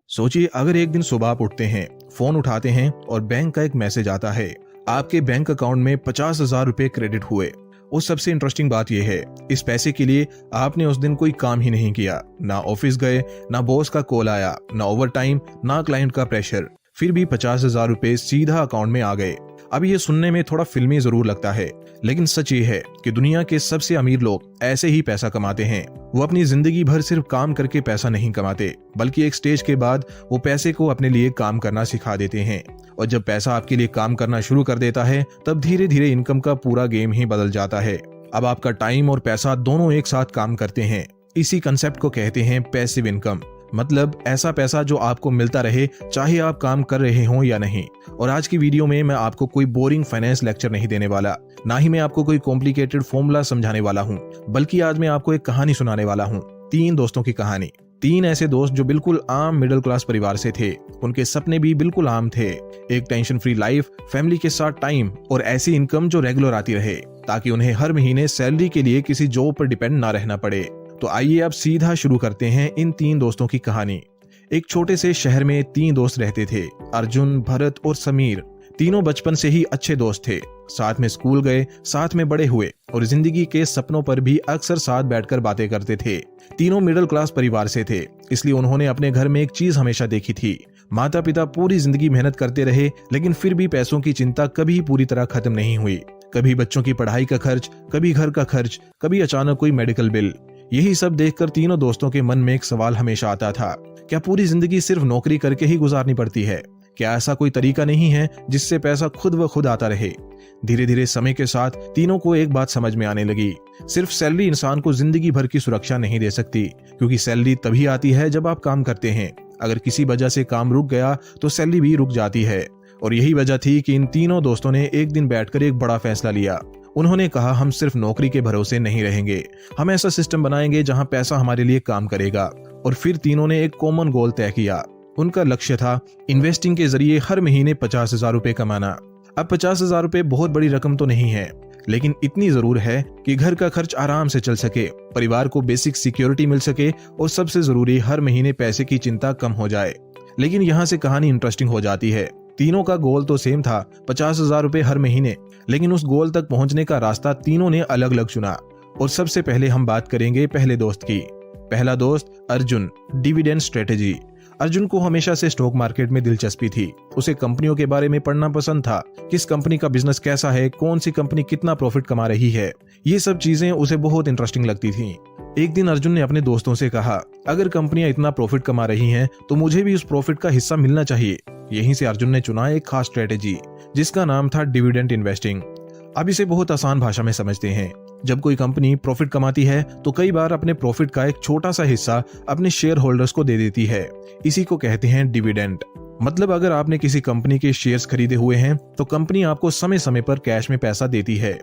सोचिए अगर एक दिन सुबह आप उठते हैं, फोन उठाते हैं और बैंक का एक मैसेज आता है, आपके बैंक अकाउंट में 50,000 रुपए क्रेडिट हुए। और सबसे इंटरेस्टिंग बात यह है, इस पैसे के लिए आपने उस दिन कोई काम ही नहीं किया, ना ऑफिस गए, ना बॉस का कॉल आया, ना ओवर टाइम, ना क्लाइंट का प्रेशर, फिर भी 50,000 रुपए सीधा अकाउंट में आ गए। अब ये सुनने में थोड़ा फिल्मी जरूर लगता है, लेकिन सच ये है कि दुनिया के सबसे अमीर लोग ऐसे ही पैसा कमाते हैं। वो अपनी जिंदगी भर सिर्फ काम करके पैसा नहीं कमाते, बल्कि एक स्टेज के बाद वो पैसे को अपने लिए काम करना सिखा देते हैं। और जब पैसा आपके लिए काम करना शुरू कर देता है, तब धीरे धीरे इनकम का पूरा गेम ही बदल जाता है। अब आपका टाइम और पैसा दोनों एक साथ काम करते हैं। इसी कंसेप्ट को कहते हैं पैसिव इनकम, मतलब ऐसा पैसा जो आपको मिलता रहे चाहे आप काम कर रहे हों या नहीं। और आज की वीडियो में मैं आपको कोई बोरिंग फाइनेंस लेक्चर नहीं देने वाला, ना ही मैं आपको कोई कॉम्प्लिकेटेड फॉर्मूला समझाने वाला हूं, बल्कि आज मैं आपको एक कहानी सुनाने वाला हूं। 3 दोस्तों की कहानी। 3 ऐसे दोस्त जो बिल्कुल आम मिडिल क्लास परिवार से थे। उनके सपने भी बिल्कुल आम थे, एक टेंशन फ्री लाइफ, फैमिली के साथ टाइम और ऐसी इनकम जो रेगुलर आती रहे, ताकि उन्हें हर महीने सैलरी के लिए किसी जॉब पर डिपेंड ना रहना पड़े। तो आइए अब सीधा शुरू करते हैं इन 3 दोस्तों की कहानी। एक छोटे से शहर में 3 दोस्त रहते थे, अर्जुन, भरत और समीर। तीनों बचपन से ही अच्छे दोस्त थे, साथ में स्कूल गए, साथ में बड़े हुए और जिंदगी के सपनों पर भी अक्सर साथ बैठकर बातें करते थे। तीनों मिडिल क्लास परिवार से थे, इसलिए उन्होंने अपने घर में एक चीज हमेशा देखी थी। माता पिता पूरी जिंदगी मेहनत करते रहे, लेकिन फिर भी पैसों की चिंता कभी पूरी तरह खत्म नहीं हुई। कभी बच्चों की पढ़ाई का खर्च, कभी घर का खर्च, कभी अचानक कोई मेडिकल बिल। यही सब देखकर तीनों दोस्तों के मन में एक सवाल हमेशा आता था, क्या पूरी जिंदगी सिर्फ नौकरी करके ही गुजारनी पड़ती है? क्या ऐसा कोई तरीका नहीं है जिससे पैसा खुद व खुद आता रहे? धीरे धीरे समय के साथ तीनों को एक बात समझ में आने लगी, सिर्फ सैलरी इंसान को जिंदगी भर की सुरक्षा नहीं दे सकती, क्योंकि सैलरी तभी आती है जब आप काम करते हैं। अगर किसी वजह से काम रुक गया तो सैलरी भी रुक जाती है। और यही वजह थी कि इन तीनों दोस्तों ने एक दिन बैठकर एक बड़ा फैसला लिया। उन्होंने कहा, हम सिर्फ नौकरी के भरोसे नहीं रहेंगे, हम ऐसा सिस्टम बनाएंगे जहां पैसा हमारे लिए काम करेगा। और फिर तीनों ने एक कॉमन गोल तय किया। उनका लक्ष्य था इन्वेस्टिंग के जरिए हर महीने 50,000 रुपए कमाना। अब 50,000 रुपए बहुत बड़ी रकम तो नहीं है, लेकिन इतनी जरूर है कि घर का खर्च आराम से चल सके, परिवार को बेसिक सिक्योरिटी मिल सके और सबसे जरूरी हर महीने पैसे की चिंता कम हो जाए। लेकिन यहाँ से कहानी इंटरेस्टिंग हो जाती है। तीनों का गोल तो सेम था, 50,000 रुपए हर महीने, लेकिन उस गोल तक पहुंचने का रास्ता तीनों ने अलग अलग चुना। और सबसे पहले हम बात करेंगे पहले दोस्त की। पहला दोस्त अर्जुन, डिविडेंड स्ट्रेटेजी। अर्जुन को हमेशा से स्टॉक मार्केट में दिलचस्पी थी। उसे कंपनियों के बारे में पढ़ना पसंद था, किस कंपनी का बिजनेस कैसा है, कौन सी कंपनी कितना प्रॉफिट कमा रही है, ये सब चीजें उसे बहुत इंटरेस्टिंग लगती थी। एक दिन अर्जुन ने अपने दोस्तों से कहा, अगर कंपनियां इतना प्रॉफिट कमा रही हैं, तो मुझे भी उस प्रॉफिट का हिस्सा मिलना चाहिए। यहीं से अर्जुन ने चुना एक खास स्ट्रेटेजी, जिसका नाम था डिविडेंड इन्वेस्टिंग। अब इसे बहुत आसान भाषा में समझते हैं। जब कोई कंपनी प्रॉफिट कमाती है तो कई बार अपने प्रॉफिट का एक छोटा सा हिस्सा अपने शेयर होल्डर्स को दे देती है। इसी को कहते हैं डिविडेंड। मतलब अगर आपने किसी कंपनी के शेयर्स खरीदे हुए हैं तो कंपनी आपको समय समय पर कैश में पैसा देती है।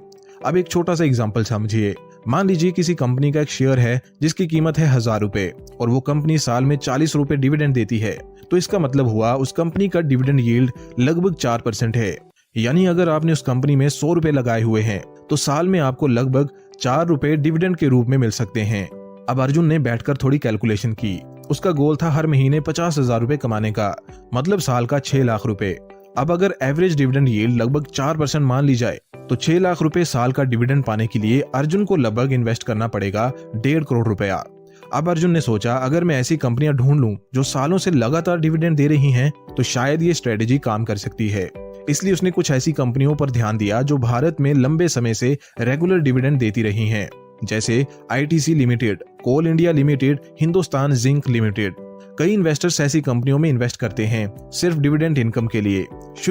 अब एक छोटा सा एग्जांपल समझिए। मान लीजिए किसी कंपनी का एक शेयर है जिसकी कीमत है 1,000 रुपए और वो कंपनी साल में 40 रुपए डिविडेंड देती है, तो इसका मतलब हुआ उस कंपनी का डिविडेंड यील्ड लगभग 4% है। यानी अगर आपने उस कंपनी में 100 रुपए लगाए हुए हैं तो साल में आपको लगभग 4 रुपए डिविडेंड के रूप में मिल सकते हैं। अब अर्जुन ने बैठकर थोड़ी कैलकुलेशन की। उसका गोल था हर महीने 50,000 रुपए कमाने का, मतलब साल का 6 लाख रुपए। अब अगर एवरेज डिविडेंड यील्ड लगभग 4% मान ली जाए तो 6 लाख रुपए साल का डिविडेंड पाने के लिए अर्जुन को लगभग इन्वेस्ट करना पड़ेगा 1.5 करोड़ रुपया। अब अर्जुन ने सोचा, अगर मैं ऐसी कंपनियां ढूंढ लूं जो सालों से लगातार डिविडेंड दे रही हैं, तो शायद ये स्ट्रेटेजी काम कर सकती है। इसलिए उसने कुछ ऐसी कंपनियों पर ध्यान दिया जो भारत में लंबे समय से रेगुलर डिविडेंड देती रही हैं, जैसे ITC limited, Coal India limited, Hindustan zinc limited. कई इन्वेस्टर्स ऐसी कंपनियों में इन्वेस्ट करते हैं सिर्फ डिविडेंड इनकम के लिए।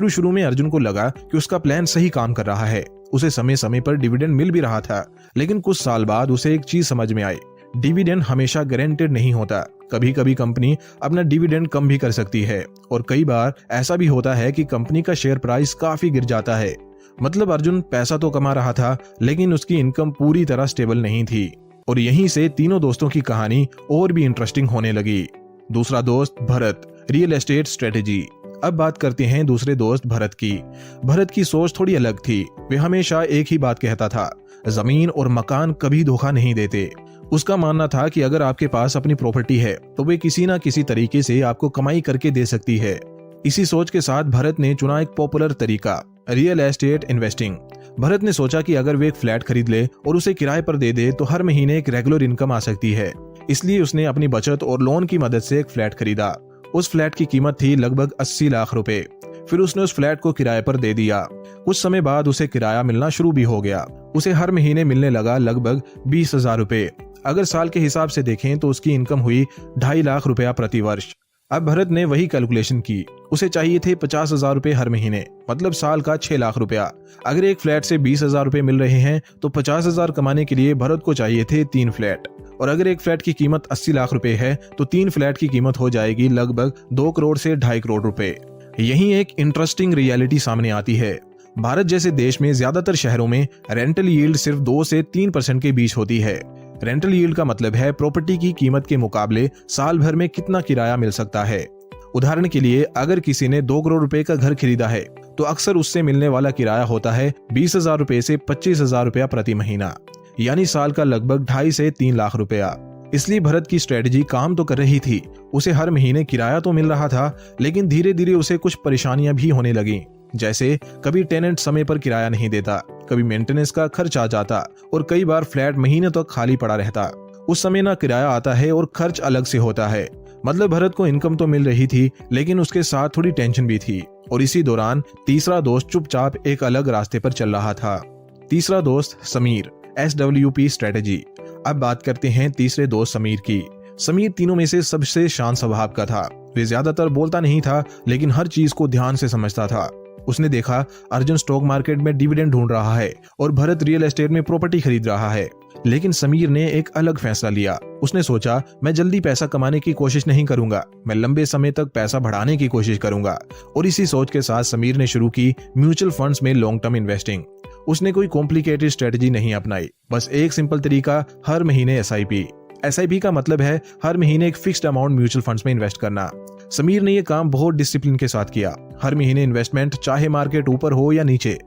शुरू में अर्जुन को लगा कि उसका प्लान सही काम कर रहा है, उसे समय समय पर डिविडेंड मिल भी रहा था। लेकिन कुछ साल बाद उसे एक चीज समझ में आई, डिविडेंड हमेशा गारंटेड नहीं होता। कभी कभी कंपनी अपना डिविडेंड कम भी कर सकती है और कई बार ऐसा भी होता है कि कंपनी का शेयर प्राइस काफी गिर जाता है। मतलब अर्जुन पैसा तो कमा रहा था, लेकिन उसकी इनकम पूरी तरह स्टेबल नहीं थी। और यहीं से तीनों दोस्तों की कहानी और भी इंटरेस्टिंग होने लगी। दूसरा दोस्त भरत, रियल एस्टेट स्ट्रेटेजी। अब बात करते हैं दूसरे दोस्त भरत की। भरत की सोच थोड़ी अलग थी। वे हमेशा एक ही बात कहता था, जमीन और मकान कभी धोखा नहीं देते। उसका मानना था कि अगर आपके पास अपनी प्रॉपर्टी है तो वे किसी ना किसी तरीके से आपको कमाई करके दे सकती है। इसी सोच के साथ भरत ने चुना एक पॉपुलर तरीका, रियल एस्टेट इन्वेस्टिंग। भरत ने सोचा कि अगर वे एक फ्लैट खरीद ले और उसे किराए पर दे दे तो हर महीने एक रेगुलर इनकम आ सकती है। इसलिए उसने अपनी बचत और लोन की मदद से एक फ्लैट खरीदा। उस फ्लैट की कीमत थी लगभग 80 लाख रुपए। फिर उसने उस फ्लैट को किराए पर दे दिया। कुछ समय बाद उसे किराया मिलना शुरू भी हो गया। उसे हर महीने मिलने लगा लगभग 20,000 रुपए। अगर साल के हिसाब से देखें तो उसकी इनकम हुई 2.5 लाख रुपया प्रति वर्ष। अब भरत ने वही कैलकुलेशन की। उसे चाहिए थे 50,000 रुपए हर महीने, मतलब साल का 6 लाख रुपया। अगर एक फ्लैट से 20,000 रुपए मिल रहे हैं तो 50,000 कमाने के लिए भरत को चाहिए थे 3 फ्लैट। और अगर एक फ्लैट की कीमत 80 लाख रुपए है तो 3 फ्लैट की कीमत हो जाएगी लगभग 2 करोड़ से 2.5 करोड़ रुपए। यही एक इंटरेस्टिंग रियलिटी सामने आती है। भारत जैसे देश में ज्यादातर शहरों में रेंटल यील्ड सिर्फ 2 से 3% के बीच होती है। रेंटल यील्ड का मतलब है प्रॉपर्टी की कीमत के मुकाबले साल भर में कितना किराया मिल सकता है। उदाहरण के लिए अगर किसी ने 2 करोड़ रुपए का घर खरीदा है तो अक्सर उससे मिलने वाला किराया होता है 20,000 रुपए से 25,000 रुपया प्रति महीना, यानी साल का लगभग 2.5 से 3 लाख रुपया। इसलिए भरत की स्ट्रेटजी काम तो कर रही थी। उसे हर महीने किराया तो मिल रहा था, लेकिन धीरे धीरे उसे कुछ परेशानियां भी होने लगी। जैसे कभी टेनेंट समय पर किराया नहीं देता, कभी मेंटेनेंस का खर्च आ जाता और कई बार फ्लैट महीने तक खाली पड़ा रहता। उस समय ना किराया आता है और खर्च अलग से होता है। मतलब भरत को इनकम तो मिल रही थी, लेकिन उसके साथ थोड़ी टेंशन भी थी। और इसी दौरान तीसरा दोस्त चुपचाप एक अलग रास्ते पर चल रहा था। तीसरा दोस्त समीर, SWP स्ट्रेटेजी। अब बात करते हैं तीसरे दोस्त समीर की। समीर तीनों में से सबसे शांत स्वभाव का था। वे ज्यादातर बोलता नहीं था, लेकिन हर चीज को ध्यान से समझता था। उसने देखा अर्जुन स्टॉक मार्केट में डिविडेंड ढूंढ रहा है और भरत रियल एस्टेट में प्रॉपर्टी खरीद रहा है। लेकिन समीर ने एक अलग फैसला लिया। उसने सोचा, मैं जल्दी पैसा कमाने की कोशिश नहीं करूंगा, मैं लंबे समय तक पैसा बढ़ाने की कोशिश करूंगा। और इसी सोच के साथ समीर ने शुरू की म्यूचुअल फंड्स में लॉन्ग टर्म इन्वेस्टिंग। उसने कोई कॉम्प्लिकेटेड स्ट्रेटजी नहीं अपनाई, बस एक सिंपल तरीका, हर महीने SIP। SIP का मतलब है हर महीने एक फिक्स्ड अमाउंट म्यूचुअल फंड्स में इन्वेस्ट करना। समीर ने यह काम बहुत डिसिप्लिन के साथ किया। हर महीने इन्वेस्टमेंट, चाहे मार्केट ऊपर हो या नीचे।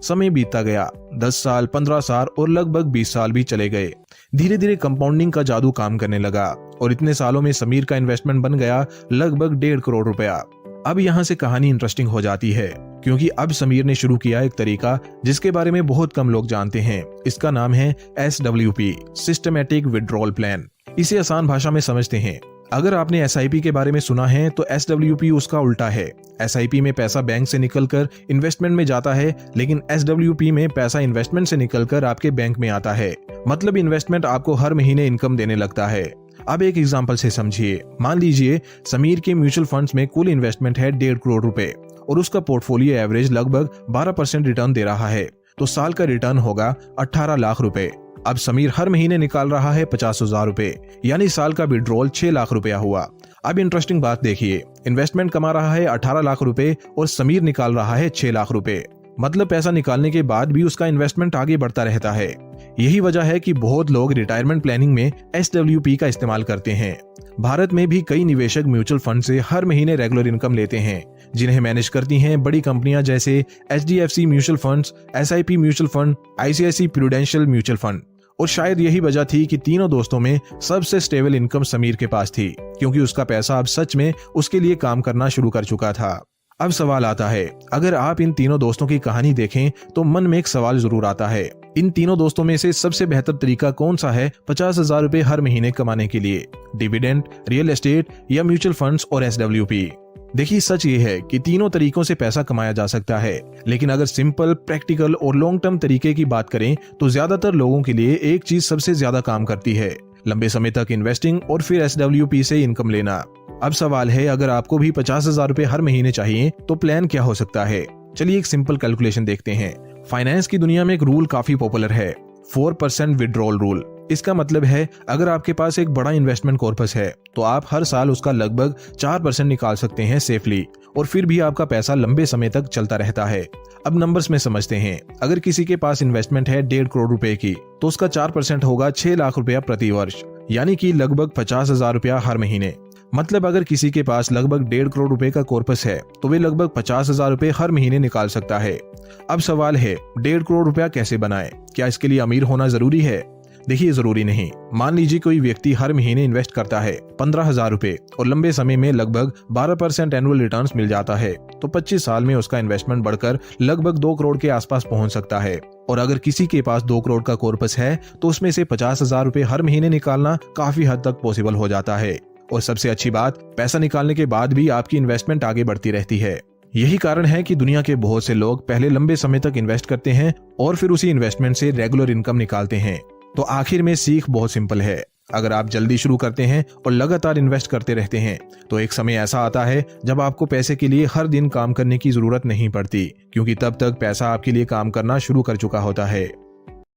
समय बीतता गया, 10 साल, 15 साल और लगभग 20 साल भी चले गए। धीरे धीरे कंपाउंडिंग का जादू काम करने लगा और इतने सालों में समीर का इन्वेस्टमेंट बन गया लगभग 1.5 करोड़ रुपया। अब यहाँ से कहानी इंटरेस्टिंग हो जाती है, क्योंकि अब समीर ने शुरू किया एक तरीका जिसके बारे में बहुत कम लोग जानते हैं। इसका नाम है SWP, सिस्टमैटिक विड्रॉल प्लान। इसे आसान भाषा में समझते हैं। अगर आपने SIP के बारे में सुना है तो SWP उसका उल्टा है। SIP में पैसा बैंक से निकलकर इन्वेस्टमेंट में जाता है, लेकिन SWP में पैसा इन्वेस्टमेंट से निकलकर आपके बैंक में आता है। मतलब इन्वेस्टमेंट आपको हर महीने इनकम देने लगता है। अब एक एग्जांपल से समझिए। मान लीजिए समीर के म्यूचुअल फंड्स में कुल इन्वेस्टमेंट है 1.5 करोड़ रुपए और उसका पोर्टफोलियो एवरेज लगभग 12% रिटर्न दे रहा है, तो साल का रिटर्न होगा 18 लाख रुपए। अब समीर हर महीने निकाल रहा है 50,000 रुपए, यानी साल का विड्रॉल 6 लाख रुपया हुआ। अब इंटरेस्टिंग बात देखिए, इन्वेस्टमेंट कमा रहा है 18 लाख रुपए और समीर निकाल रहा है 6 लाख रुपए। मतलब पैसा निकालने के बाद भी उसका इन्वेस्टमेंट आगे बढ़ता रहता है। यही वजह है कि बहुत लोग रिटायरमेंट प्लानिंग में SWP का इस्तेमाल करते हैं। भारत में भी कई निवेशक म्यूचुअल फंड से हर महीने रेगुलर इनकम लेते हैं, जिन्हें मैनेज करती हैं बड़ी कंपनियां जैसे HDFC mutual funds, SIP mutual fund, ICICI prudential mutual fund. और शायद यही वजह थी कि तीनों दोस्तों में सबसे स्टेबल इनकम समीर के पास थी, क्योंकि उसका पैसा अब सच में उसके लिए काम करना शुरू कर चुका था। अब सवाल आता है, अगर आप इन तीनों दोस्तों की कहानी देखें तो मन में एक सवाल जरूर आता है, इन तीनों दोस्तों में से सबसे बेहतर तरीका कौन सा है 50,000 रुपए हर महीने कमाने के लिए? डिविडेंड, रियल एस्टेट या म्यूचुअल फंड्स और SWP? देखिए, सच ये है कि तीनों तरीकों से पैसा कमाया जा सकता है, लेकिन अगर सिंपल, प्रैक्टिकल और लॉन्ग टर्म तरीके की बात करें तो ज्यादातर लोगों के लिए एक चीज सबसे ज्यादा काम करती है, लंबे समय तक इन्वेस्टिंग और फिर SWP से इनकम लेना। अब सवाल है, अगर आपको भी 50,000 रुपए हर महीने चाहिए तो प्लान क्या हो सकता है? चलिए एक सिंपल कैलकुलेशन देखते हैं। फाइनेंस की दुनिया में एक रूल काफी पॉपुलर है, 4% विड्रॉल रूल। इसका मतलब है, अगर आपके पास एक बड़ा इन्वेस्टमेंट कॉर्पस है तो आप हर साल उसका लगभग 4% निकाल सकते हैं सेफली, और फिर भी आपका पैसा लंबे समय तक चलता रहता है। अब नंबर्स में समझते हैं। अगर किसी के पास इन्वेस्टमेंट है 1.5 करोड़ रुपए की, तो उसका 4% होगा 6 लाख रुपया प्रति वर्ष, यानी कि लगभग 50,000 रुपया हर महीने। मतलब अगर किसी के पास लगभग 1.5 करोड़ रुपए का कॉर्पस है तो वे लगभग 50,000 रुपए हर महीने निकाल सकता है। अब सवाल है, 1.5 करोड़ रुपया कैसे बनाए? क्या इसके लिए अमीर होना जरूरी है? देखिए जरूरी नहीं। मान लीजिए कोई व्यक्ति हर महीने इन्वेस्ट करता है 15,000 रुपए और लंबे समय में लगभग 12% एनुअल रिटर्न्स मिल जाता है, तो 25 साल में उसका इन्वेस्टमेंट बढ़कर लगभग 2 करोड़ के आसपास पहुंच सकता है। और अगर किसी के पास 2 करोड़ का कॉर्पस है तो उसमें से 50,000 रुपए हर महीने निकालना काफी हद तक पॉसिबल हो जाता है। और सबसे अच्छी बात, पैसा निकालने के बाद भी आपकी इन्वेस्टमेंट आगे बढ़ती रहती है। यही कारण है कि दुनिया के बहुत से लोग पहले लंबे समय तक इन्वेस्ट करते हैं और फिर उसी इन्वेस्टमेंट से रेगुलर इनकम निकालते हैं। तो आखिर में सीख बहुत सिंपल है। अगर आप जल्दी शुरू करते हैं और लगातार इन्वेस्ट करते रहते हैं तो एक समय ऐसा आता है जब आपको पैसे के लिए हर दिन काम करने की जरूरत नहीं पड़ती, क्योंकि तब तक पैसा आपके लिए काम करना शुरू कर चुका होता है।